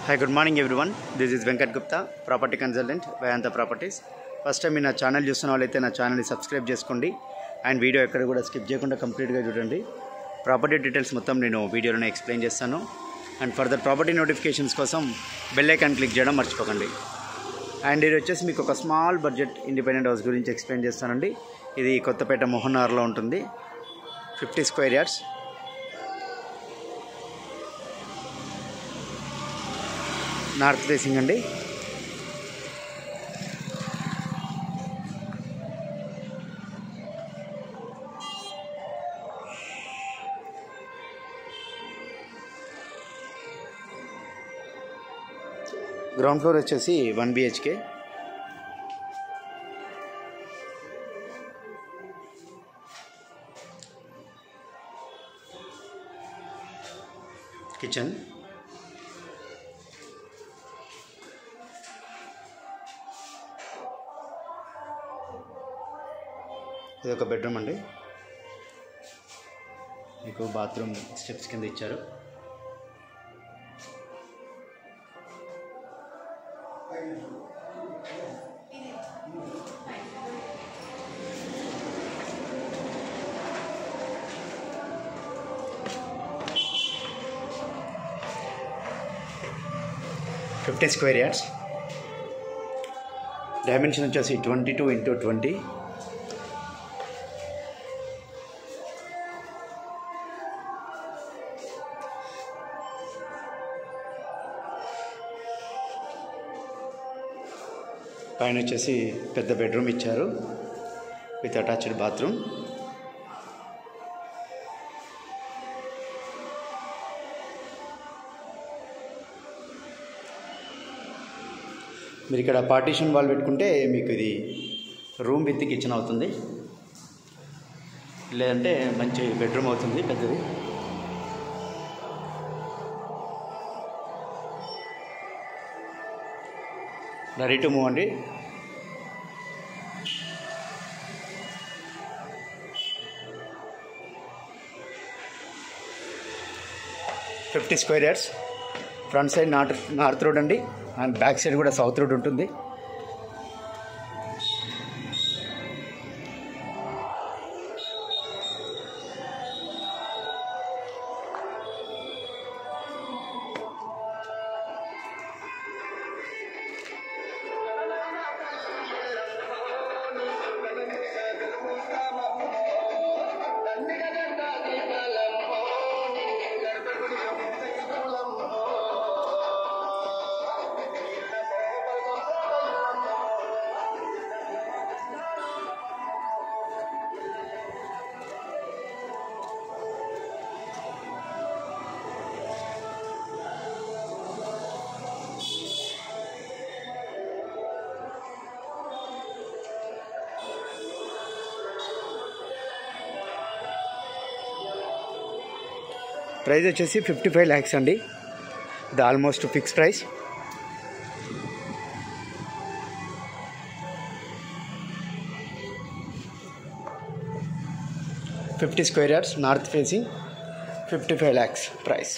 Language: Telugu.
Hi, good morning everyone. This is Venkat Gupta, property consultant, Vayanta Properties. First time నా ఛానల్ చూస్తున్న వాళ్ళైతే నా ఛానల్ని సబ్స్క్రైబ్ చేసుకోండి అండ్ వీడియో ఎక్కడ కూడా స్కిప్ చేయకుండా కంప్లీట్గా చూడండి. ప్రాపర్టీ డీటెయిల్స్ మొత్తం నేను వీడియోలోనే ఎక్స్ప్లెయిన్ చేస్తాను. అండ్ ఫర్దర్ ప్రాపర్టీ నోటిఫికేషన్స్ కోసం బెల్ ఐకాన్ క్లిక్ చేయడం మర్చిపోకండి. అండ్ ఇది వచ్చేసి మీకు ఒక స్మాల్ బడ్జెట్ ఇండిపెండెంట్ హౌస్ గురించి ఎక్స్ప్లెయిన్ చేస్తానండి. ఇది కొత్తపేట మోహన్నార్లో ఉంటుంది. 50 స్క్వేర్ యార్డ్స్. నార్త్ ఫేసింగ్ అండి. గ్రౌండ్ ఫ్లోర్ వచ్చేసి 1 BHK. కిచెన్, ఇది ఒక బెడ్రూమ్ అండి. మీకు బాత్రూమ్ స్టెప్స్ కింద ఇచ్చారు. $50 స్క్వేర్ యార్డ్స్. డైమెన్షన్ వచ్చేసి 22x20. పైన వచ్చేసి పెద్ద బెడ్రూమ్ ఇచ్చారు విత్ అటాచ్డ్ బాత్రూమ్. మీరు ఇక్కడ పార్టీషన్ వాల్ పెట్టుకుంటే మీకు ఇది రూమ్ విత్ కిచెన్ అవుతుంది, లేదంటే మంచి బెడ్రూమ్ అవుతుంది పెద్దది. రెడీ టు మూవ్ అండి. $50 square yards. Front side north road అండి, అండ్ బ్యాక్ సైడ్ కూడా సౌత్ రోడ్ ఉంటుంది. ప్రైస్ వచ్చేసి 55 lakhs అండి. ఇది almost fix price. $50 square yards, north facing, 55 lakhs price.